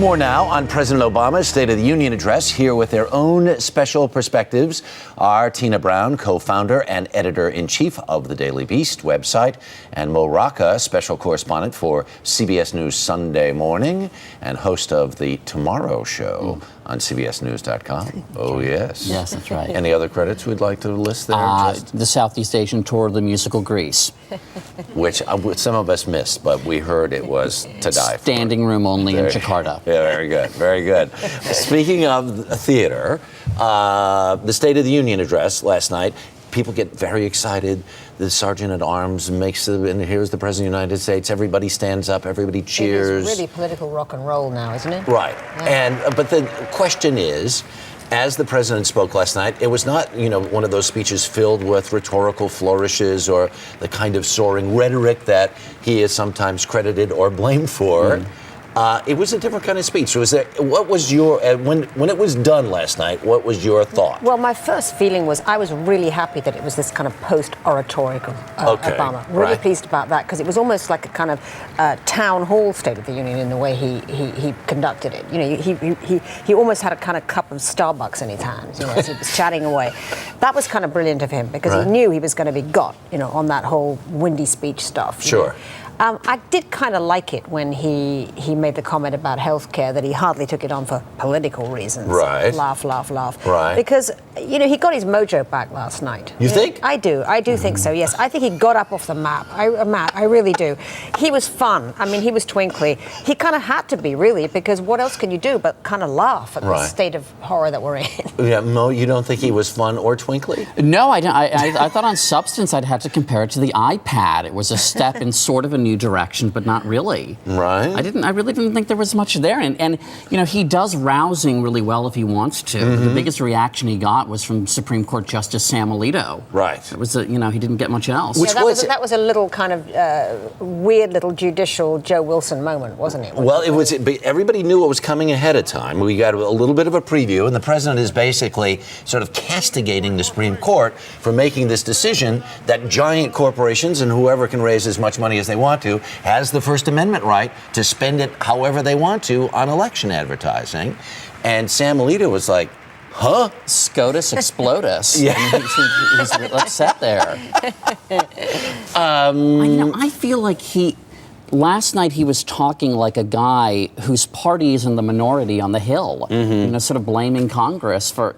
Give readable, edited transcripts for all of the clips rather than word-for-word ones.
More now on President Obama's State of the Union address. Here with their own special perspectives are Tina Brown, co-founder and editor-in-chief of the Daily Beast website, and Mo Rocca, special correspondent for CBS News Sunday Morning and host of the Tomorrow Show on CBSNews.com. Oh, yes. Yes, that's right. Any other credits we'd like to list there? The Southeast Asian tour of the musical Grease. Which some of us missed, but we heard it was to die for. Standing room only in Jakarta. Yeah, very good, very good. Speaking of theater, the State of the Union address last night, people get very excited. The Sergeant at Arms makes and here's the President of the United States. Everybody stands up, everybody cheers. It is really political rock and roll now, isn't it? Right. Yeah. But the question is, as the president spoke last night, it was not, one of those speeches filled with rhetorical flourishes or the kind of soaring rhetoric that he is sometimes credited or blamed for. It was a different kind of speech. What was your, when it was done last night, what was your thought? Well, my first feeling was I was really happy that it was this kind of post-oratorical Obama. Really pleased about that, because it was almost like a kind of town hall State of the Union in the way he conducted it. He almost had a kind of cup of Starbucks in his hands, as he was chatting away. That was kind of brilliant of him, because he knew he was going to be got, on that whole windy speech stuff. Sure. I did kind of like it when he made the comment about healthcare, that he hardly took it on for political reasons. Right. Laugh, laugh, laugh. Right. Because, he got his mojo back last night. You think? I do think so, yes. I think he got up off the mat. I really do. He was fun. I mean, he was twinkly. He kind of had to be, really, because what else can you do but kind of laugh at the state of horror that we're in? Yeah, Mo, you don't think he was fun or twinkly? No, I don't. I thought on substance I'd have to compare it to the iPad. It was a step in sort of a new direction, but not really. Right. I really didn't think there was much there. And he does rousing really well if he wants to. The biggest reaction he got was from Supreme Court Justice Sam Alito. Right. It was, he didn't get much else. That was a little kind of weird little judicial Joe Wilson moment, wasn't it? Well, everybody knew what was coming ahead of time. We got a little bit of a preview, and the president is basically sort of castigating the Supreme Court for making this decision that giant corporations and whoever can raise as much money as they want to has the First Amendment right to spend it however they want to on election advertising. And Sam Alito was like, huh? SCOTUS explodus. Yeah. He was upset there. I feel like last night he was talking like a guy whose party is in the minority on the Hill, sort of blaming Congress for,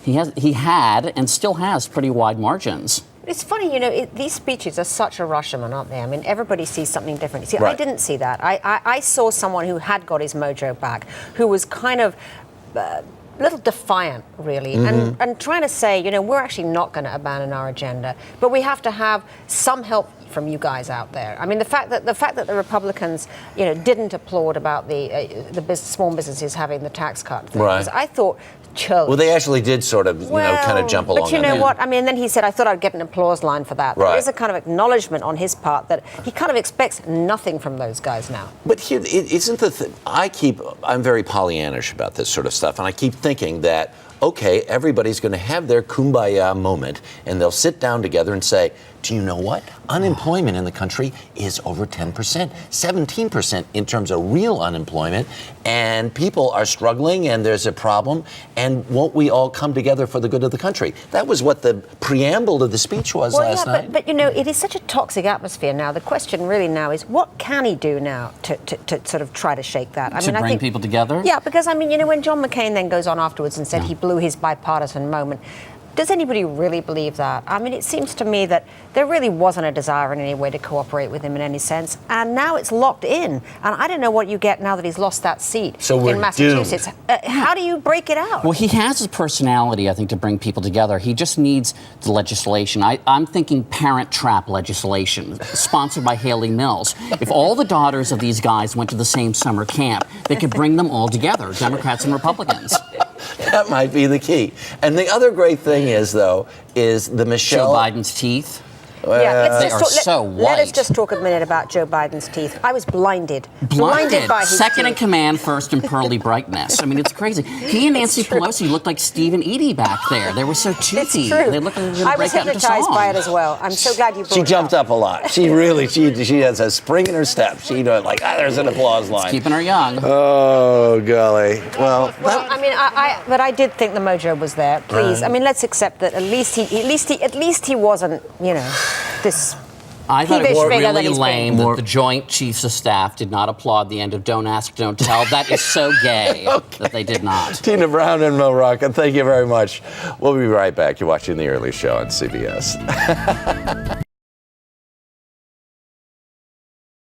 he had and still has pretty wide margins. It's funny, these speeches are such a Rashomon, aren't they? I mean, everybody sees something different. See, I didn't see that. I saw someone who had got his mojo back, who was kind of a little defiant, really, and trying to say, we're actually not going to abandon our agenda, but we have to have some help from you guys out there. I mean, the fact that the Republicans, didn't applaud about the small businesses having the tax cut thing, I thought chose. Well, they actually did sort of, kind of jump along. But you know what? I mean, then he said, I thought I'd get an applause line for that. There is a kind of acknowledgement on his part that he kind of expects nothing from those guys now. But here, isn't the thing, I'm very Pollyannish about this sort of stuff, and I keep thinking that, okay, everybody's going to have their kumbaya moment, and they'll sit down together and say, do you know what? Unemployment in the country is over 10%, 17% in terms of real unemployment, and people are struggling, and there's a problem, and won't we all come together for the good of the country? That was what the preamble to the speech was last night. But it is such a toxic atmosphere now. The question really now is, what can he do now to sort of try to shake that? I think people together? Yeah, because, when John McCain then goes on afterwards and said he blew his bipartisan moment, does anybody really believe that? I mean, it seems to me that there really wasn't a desire in any way to cooperate with him in any sense, and now it's locked in. And I don't know what you get now that he's lost that seat in Massachusetts. How do you break it out? Well, he has a personality, I think, to bring people together. He just needs the legislation. I'm thinking Parent Trap legislation, sponsored by Haley Mills. If all the daughters of these guys went to the same summer camp, they could bring them all together, Democrats and Republicans. That might be the key. And the other great thing is, though, is the Michelle... Joe Biden's teeth. They are so Let us white. just talk a minute about Joe Biden's teeth. I was blinded Blinded. by his Second in teeth. command, first in pearly brightness. I mean, it's crazy. He and Nancy Pelosi looked like Steve and Edie back there. They were so toothy. It's true. They looked like they were going I to was break out into hypnotized song. by it as well. I'm so glad you brought She it jumped up a lot. She really, she has a spring in her step. She like, there's an applause line. Keeping her young. Oh, golly. Well, Well, I mean, but I did think the mojo was there. Please, I mean, let's accept that at least he wasn't, this. I thought it peevish was figure that really he's lame been. that the Joint Chiefs of Staff did not applaud the end of Don't Ask, Don't Tell. That is so gay that they did not. Tina Brown and Mo Rocca, thank you very much. We'll be right back. You're watching The Early Show on CBS.